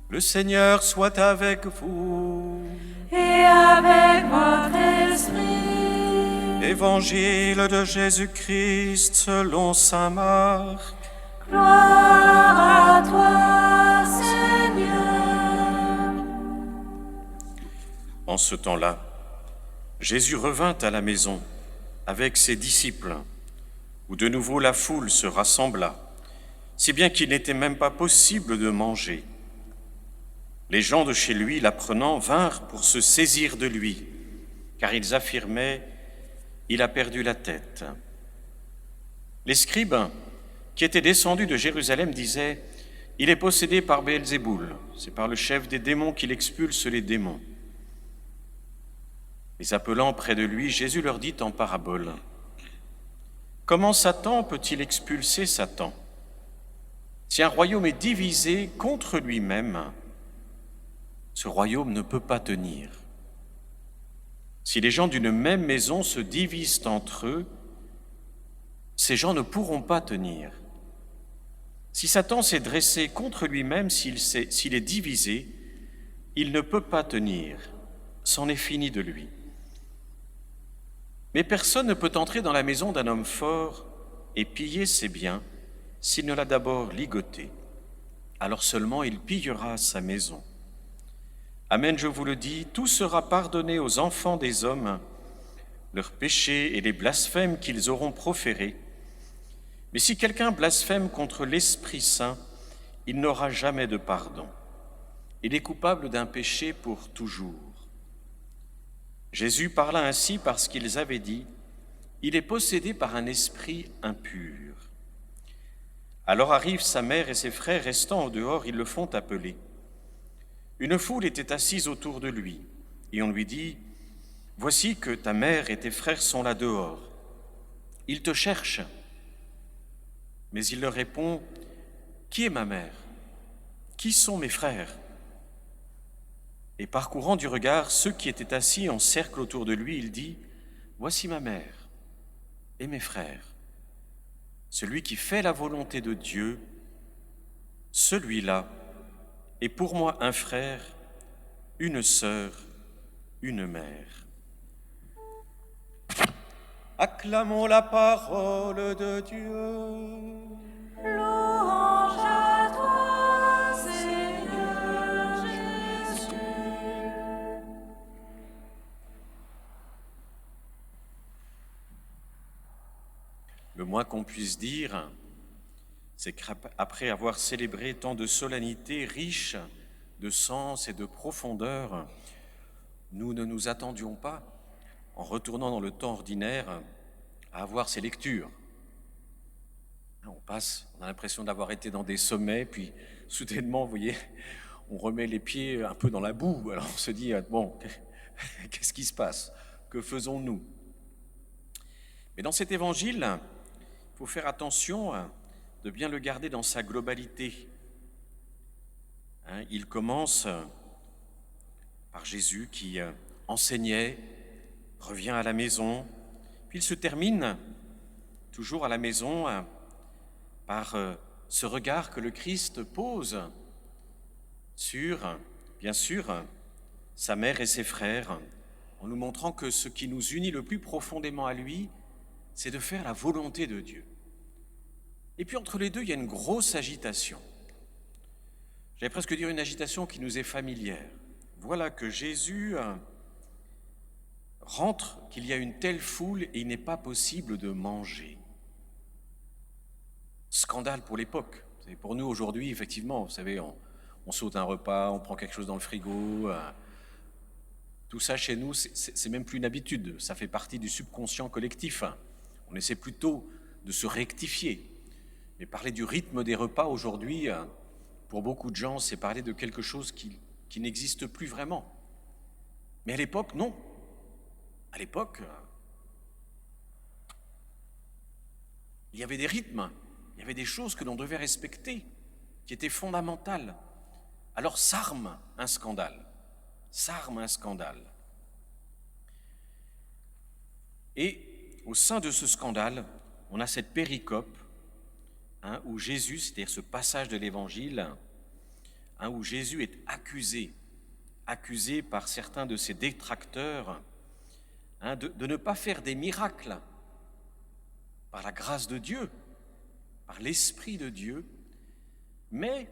Le Seigneur soit avec vous. Et avec votre esprit. Évangile de Jésus-Christ selon saint Marc. Gloire à toi, Seigneur. En ce temps-là, Jésus revint à la maison avec ses disciples, où de nouveau la foule se rassembla, si bien qu'il n'était même pas possible de manger. Les gens de chez lui, l'apprenant, vinrent pour se saisir de lui, car ils affirmaient « Il a perdu la tête ». Les scribes, qui étaient descendus de Jérusalem, disaient « Il est possédé par Béelzéboul, c'est par le chef des démons qu'il expulse les démons ». Les appelant près de lui, Jésus leur dit en parabole « Comment Satan peut-il expulser Satan? Si un royaume est divisé contre lui-même, ce royaume ne peut pas tenir. Si les gens d'une même maison se divisent entre eux, ces gens ne pourront pas tenir. Si Satan s'est dressé contre lui-même, s'il est divisé, il ne peut pas tenir. C'en est fini de lui. Mais personne ne peut entrer dans la maison d'un homme fort et piller ses biens s'il ne l'a d'abord ligoté. Alors seulement il pillera sa maison. Amen, je vous le dis, tout sera pardonné aux enfants des hommes, leurs péchés et les blasphèmes qu'ils auront proférés. Mais si quelqu'un blasphème contre l'Esprit Saint, il n'aura jamais de pardon. Il est coupable d'un péché pour toujours. Jésus parla ainsi parce qu'ils avaient dit « Il est possédé par un esprit impur ». Alors arrivent sa mère et ses frères, restant au dehors, ils le font appeler. Une foule était assise autour de lui, et on lui dit « Voici que ta mère et tes frères sont là dehors. Ils te cherchent. » Mais il leur répond « Qui est ma mère? Qui sont mes frères ?» Et parcourant du regard ceux qui étaient assis en cercle autour de lui, il dit « Voici ma mère et mes frères. Celui qui fait la volonté de Dieu, celui-là est pour moi un frère, une sœur, une mère. » Acclamons la parole de Dieu. Louange à toi, Seigneur Jésus. Le moins qu'on puisse dire, c'est qu'après avoir célébré tant de solennités riches de sens et de profondeur, nous ne nous attendions pas, en retournant dans le temps ordinaire, à avoir ces lectures. On a l'impression d'avoir été dans des sommets, puis soudainement, vous voyez, on remet les pieds un peu dans la boue. Alors on se dit, bon, qu'est-ce qui se passe? Que faisons-nous? Mais dans cet évangile, il faut faire attention de bien le garder dans sa globalité. Il commence par Jésus qui enseignait, revient à la maison, puis il se termine toujours à la maison par ce regard que le Christ pose sur, bien sûr, sa mère et ses frères, en nous montrant que ce qui nous unit le plus profondément à lui, c'est de faire la volonté de Dieu. Et puis entre les deux, il y a une grosse agitation. J'allais presque dire une agitation qui nous est familière. Voilà que Jésus rentre, qu'il y a une telle foule et il n'est pas possible de manger. Scandale pour l'époque. Pour nous aujourd'hui, effectivement, vous savez, on saute un repas, on prend quelque chose dans le frigo. Tout ça chez nous, c'est même plus une habitude. Ça fait partie du subconscient collectif. On essaie plutôt de se rectifier. Mais parler du rythme des repas aujourd'hui, pour beaucoup de gens, c'est parler de quelque chose qui n'existe plus vraiment. Mais à l'époque, non. À l'époque, il y avait des rythmes, il y avait des choses que l'on devait respecter, qui étaient fondamentales. Alors s'arme un scandale. S'arme un scandale. Et au sein de ce scandale, on a cette péricope où Jésus, c'est-à-dire ce passage de l'Évangile, où Jésus est accusé par certains de ses détracteurs de ne pas faire des miracles par la grâce de Dieu, par l'Esprit de Dieu, mais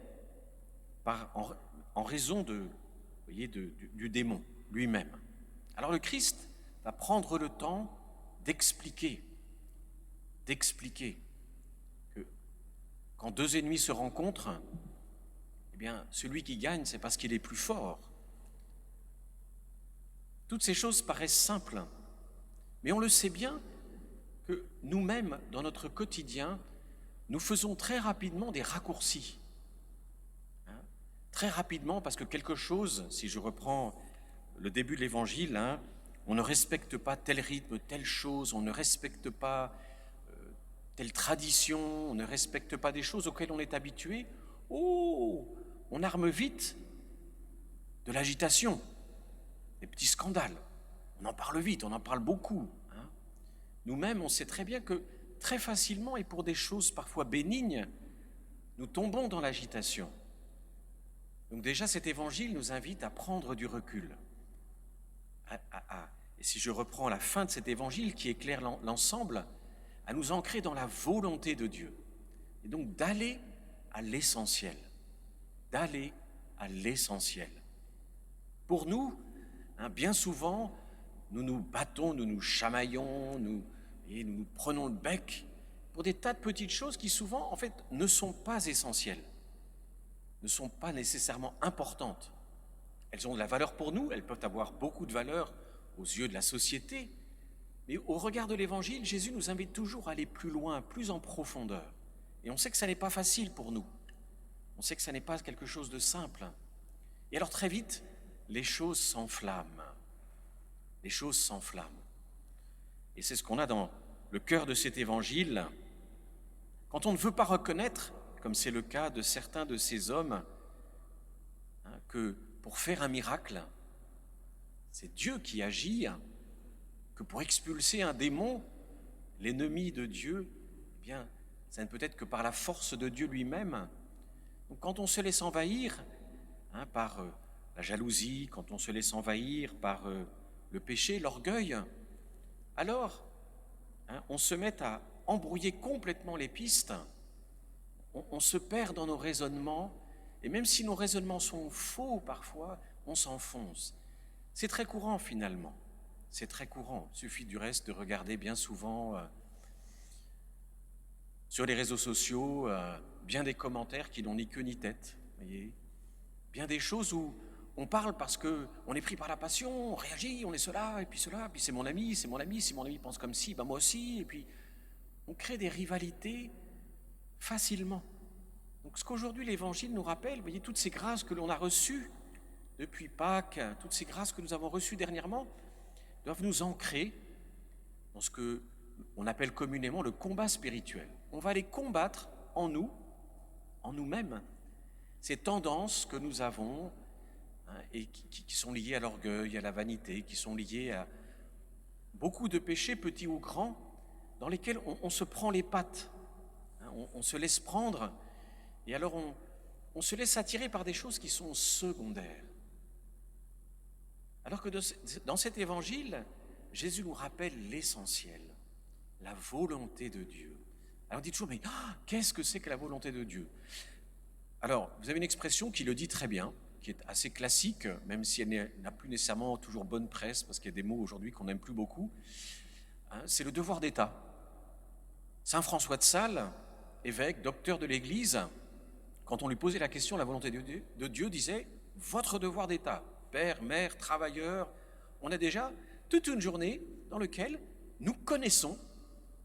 en raison du démon lui-même. Alors le Christ va prendre le temps d'expliquer que quand deux ennemis se rencontrent, eh bien, celui qui gagne, c'est parce qu'il est plus fort. Toutes ces choses paraissent simples, mais on le sait bien que nous-mêmes, dans notre quotidien, nous faisons très rapidement des raccourcis. Très rapidement, parce que quelque chose, si je reprends le début de l'Évangile, on ne respecte pas tel rythme, telle chose, on ne respecte pas telle tradition, on ne respecte pas des choses auxquelles on est habitué. On arme vite de l'agitation, des petits scandales. On en parle vite, on en parle beaucoup. Nous-mêmes, on sait très bien que très facilement, et pour des choses parfois bénignes, nous tombons dans l'agitation. Donc déjà, cet évangile nous invite à prendre du recul. Et si je reprends la fin de cet évangile qui éclaire l'ensemble, à nous ancrer dans la volonté de Dieu. Et donc d'aller à l'essentiel. D'aller à l'essentiel. Pour nous, bien souvent, nous nous battons, nous nous chamaillons, nous nous prenons le bec pour des tas de petites choses qui souvent, en fait, ne sont pas essentielles, ne sont pas nécessairement importantes. Elles ont de la valeur pour nous, elles peuvent avoir beaucoup de valeur aux yeux de la société, mais au regard de l'Évangile, Jésus nous invite toujours à aller plus loin, plus en profondeur. Et on sait que ça n'est pas facile pour nous. On sait que ça n'est pas quelque chose de simple. Et alors très vite, les choses s'enflamment. Les choses s'enflamment. Et c'est ce qu'on a dans le cœur de cet évangile. Quand on ne veut pas reconnaître, comme c'est le cas de certains de ces hommes, que pour faire un miracle, c'est Dieu qui agit, que pour expulser un démon, l'ennemi de Dieu, eh bien, ça ne peut être que par la force de Dieu lui-même. Donc quand on se laisse envahir par la jalousie, quand on se laisse envahir par le péché, l'orgueil, alors on se met à embrouiller complètement les pistes, on se perd dans nos raisonnements, et même si nos raisonnements sont faux parfois, on s'enfonce. C'est très courant finalement, c'est très courant. Il suffit du reste de regarder bien souvent sur les réseaux sociaux, bien des commentaires qui n'ont ni queue ni tête, voyez, bien des choses où on parle parce qu'on est pris par la passion, on réagit, on est cela, et puis c'est mon ami, si mon ami pense comme ci, moi aussi, et puis on crée des rivalités facilement. Donc ce qu'aujourd'hui l'Évangile nous rappelle, vous voyez, toutes ces grâces que l'on a reçues depuis Pâques, toutes ces grâces que nous avons reçues dernièrement, doivent nous ancrer dans ce qu'on appelle communément le combat spirituel. On va les combattre en nous-mêmes, ces tendances que nous avons et qui sont liées à l'orgueil, à la vanité, qui sont liées à beaucoup de péchés, petits ou grands, dans lesquels on se prend les pattes, on se laisse prendre, et alors on se laisse attirer par des choses qui sont secondaires. Alors que dans cet évangile, Jésus nous rappelle l'essentiel, la volonté de Dieu. Alors on dit toujours, mais qu'est-ce que c'est que la volonté de Dieu ? Alors, vous avez une expression qui le dit très bien, qui est assez classique, même si elle n'a plus nécessairement toujours bonne presse, parce qu'il y a des mots aujourd'hui qu'on n'aime plus beaucoup, c'est le devoir d'État. Saint François de Sales, évêque, docteur de l'Église, quand on lui posait la question, la volonté de Dieu, disait « votre devoir d'État ». Père, mère, travailleur, on a déjà toute une journée dans laquelle nous connaissons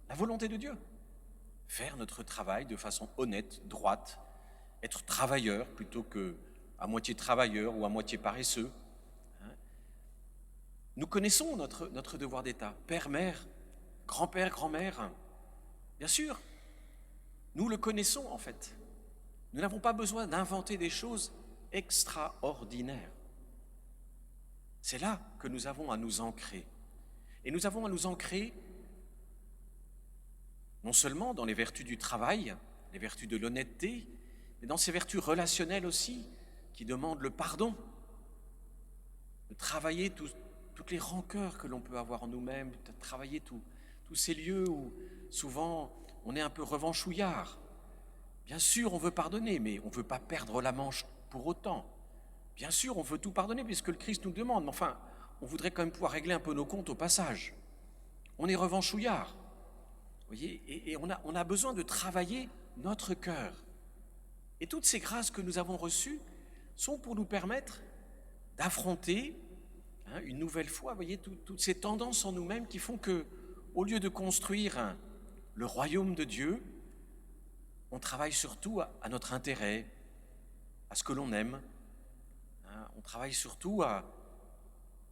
la volonté de Dieu. Faire notre travail de façon honnête, droite, être travailleur plutôt que à moitié travailleur ou à moitié paresseux. Nous connaissons notre devoir d'État. Père, mère, grand-père, grand-mère. Bien sûr, nous le connaissons en fait. Nous n'avons pas besoin d'inventer des choses extraordinaires. C'est là que nous avons à nous ancrer. Et nous avons à nous ancrer non seulement dans les vertus du travail, les vertus de l'honnêteté, mais dans ces vertus relationnelles aussi, qui demandent le pardon, de travailler toutes les rancœurs que l'on peut avoir en nous-mêmes, de travailler tous ces lieux où souvent on est un peu revanchouillard. Bien sûr, on veut pardonner, mais on ne veut pas perdre la manche pour autant. Bien sûr, on veut tout pardonner puisque le Christ nous le demande, mais enfin, on voudrait quand même pouvoir régler un peu nos comptes au passage. On est revanchouillard, vous voyez, et on a besoin de travailler notre cœur. Et toutes ces grâces que nous avons reçues sont pour nous permettre d'affronter une nouvelle fois, vous voyez, toutes ces tendances en nous-mêmes qui font que, au lieu de construire le royaume de Dieu, on travaille surtout à notre intérêt, à ce que l'on aime. On travaille surtout à,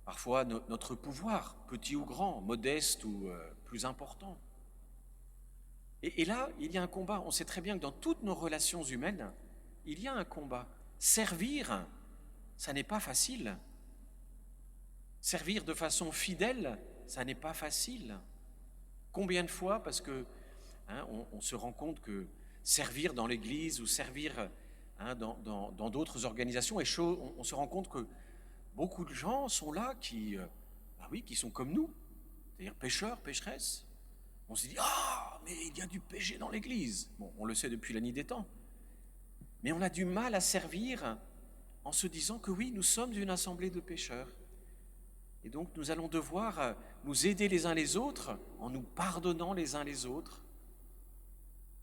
parfois, notre pouvoir, petit ou grand, modeste ou plus important. Et là, il y a un combat. On sait très bien que dans toutes nos relations humaines, il y a un combat. Servir, ça n'est pas facile. Servir de façon fidèle, ça n'est pas facile. Combien de fois, parce que on se rend compte que servir dans l'Église ou servir dans d'autres organisations, on se rend compte que beaucoup de gens sont là qui sont comme nous, c'est-à-dire pécheurs, pécheresses. On se dit, mais il y a du péché dans l'Église. Bon, on le sait depuis la nuit des temps. Mais on a du mal à servir en se disant que oui, nous sommes une assemblée de pécheurs. Et donc nous allons devoir nous aider les uns les autres en nous pardonnant les uns les autres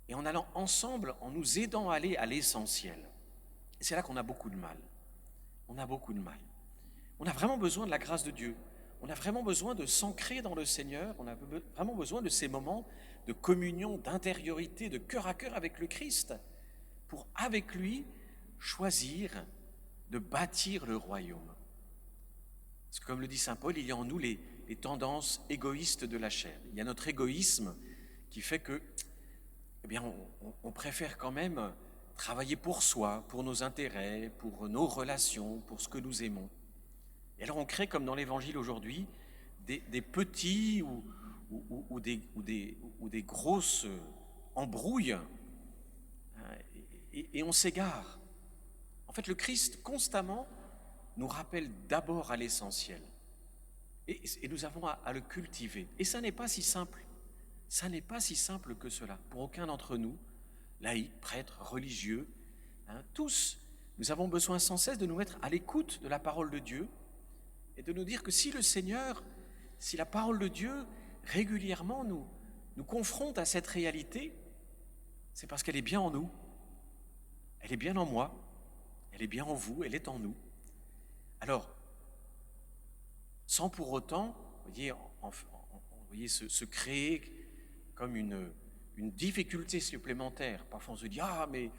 et en allant ensemble, en nous aidant à aller à l'essentiel. Et c'est là qu'on a beaucoup de mal. On a beaucoup de mal. On a vraiment besoin de la grâce de Dieu. On a vraiment besoin de s'ancrer dans le Seigneur. On a vraiment besoin de ces moments de communion, d'intériorité, de cœur à cœur avec le Christ pour, avec lui, choisir de bâtir le royaume. Parce que comme le dit saint Paul, il y a en nous les tendances égoïstes de la chair. Il y a notre égoïsme qui fait que, on préfère quand même travailler pour soi, pour nos intérêts, pour nos relations, pour ce que nous aimons. Et alors on crée, comme dans l'Évangile aujourd'hui, des petits ou des grosses embrouilles, et on s'égare. En fait, le Christ, constamment, nous rappelle d'abord à l'essentiel. Et nous avons à le cultiver. Et ça n'est pas si simple. Ça n'est pas si simple que cela. Pour aucun d'entre nous, laïcs, prêtres, religieux, tous, nous avons besoin sans cesse de nous mettre à l'écoute de la parole de Dieu et de nous dire que si la parole de Dieu régulièrement nous confronte à cette réalité, c'est parce qu'elle est bien en nous, elle est bien en moi, elle est bien en vous, elle est en nous. Alors, sans pour autant, vous voyez, se créer comme une difficulté supplémentaire. Parfois on se dit, mais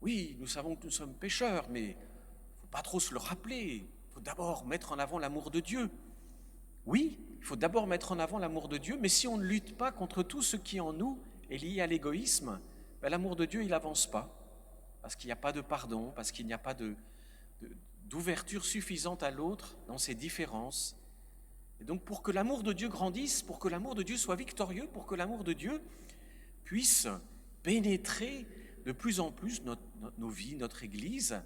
oui, nous savons que nous sommes pécheurs, mais il ne faut pas trop se le rappeler. Il faut d'abord mettre en avant l'amour de Dieu. Oui, il faut d'abord mettre en avant l'amour de Dieu, mais si on ne lutte pas contre tout ce qui en nous est lié à l'égoïsme, l'amour de Dieu, il n'avance pas. Parce qu'il n'y a pas de pardon, parce qu'il n'y a pas d'ouverture suffisante à l'autre dans ses différences. Et donc pour que l'amour de Dieu grandisse, pour que l'amour de Dieu soit victorieux, pour que l'amour de Dieu puisse pénétrer de plus en plus nos vies, notre Église,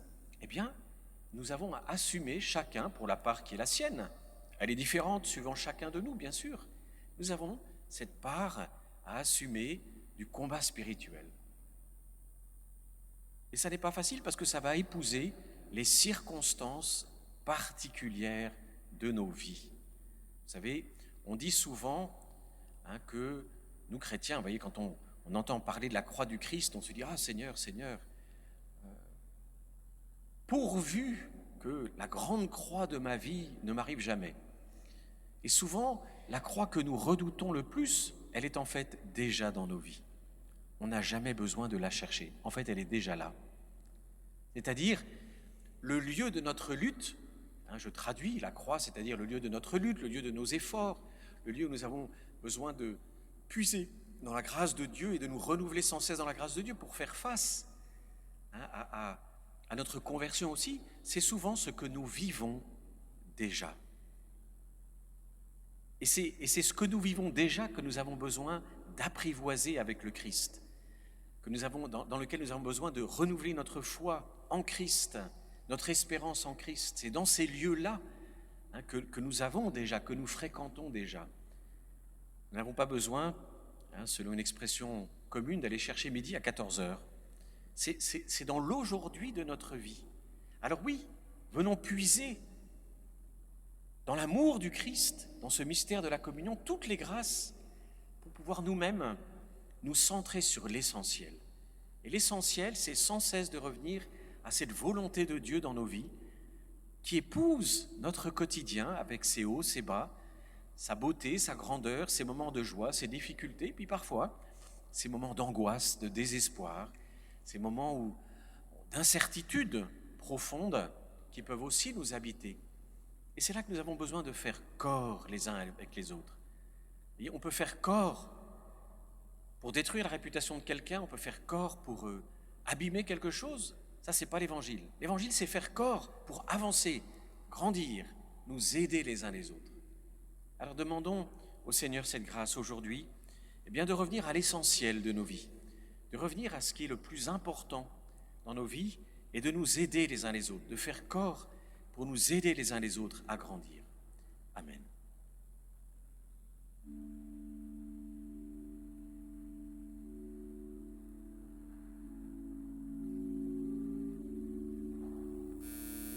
nous avons à assumer chacun pour la part qui est la sienne. Elle est différente suivant chacun de nous, bien sûr. Nous avons cette part à assumer du combat spirituel. Et ça n'est pas facile parce que ça va épouser les circonstances particulières de nos vies. Vous savez, on dit souvent que nous chrétiens, vous voyez, quand on entend parler de la croix du Christ, on se dit « Ah Seigneur, Seigneur, pourvu que la grande croix de ma vie ne m'arrive jamais. » Et souvent, la croix que nous redoutons le plus, elle est en fait déjà dans nos vies. On n'a jamais besoin de la chercher. En fait, elle est déjà là. C'est-à-dire, le lieu de notre lutte, je traduis la croix, c'est-à-dire le lieu de notre lutte, le lieu de nos efforts, le lieu où nous avons besoin de puiser dans la grâce de Dieu et de nous renouveler sans cesse dans la grâce de Dieu pour faire face à notre conversion aussi, c'est souvent ce que nous vivons déjà. Et c'est ce que nous vivons déjà que nous avons besoin d'apprivoiser avec le Christ, dans lequel nous avons besoin de renouveler notre foi en Christ, notre espérance en Christ. C'est dans ces lieux-là que nous avons déjà, que nous fréquentons déjà. Nous n'avons pas besoin, selon une expression commune, d'aller chercher midi à 14h. C'est dans l'aujourd'hui de notre vie. Alors oui, venons puiser dans l'amour du Christ, dans ce mystère de la communion, toutes les grâces pour pouvoir nous-mêmes nous centrer sur l'essentiel. Et l'essentiel, c'est sans cesse de revenir à cette volonté de Dieu dans nos vies qui épouse notre quotidien avec ses hauts, ses bas, sa beauté, sa grandeur, ses moments de joie, ses difficultés, puis parfois ces moments d'angoisse, de désespoir, ces moments d'incertitude profonde qui peuvent aussi nous habiter. Et c'est là que nous avons besoin de faire corps les uns avec les autres. Et on peut faire corps pour détruire la réputation de quelqu'un, on peut faire corps pour abîmer quelque chose. Ça, c'est pas l'Évangile. L'Évangile, c'est faire corps pour avancer, grandir, nous aider les uns les autres. Alors demandons au Seigneur cette grâce aujourd'hui, de revenir à l'essentiel de nos vies, de revenir à ce qui est le plus important dans nos vies et de nous aider les uns les autres, de faire corps pour nous aider les uns les autres à grandir.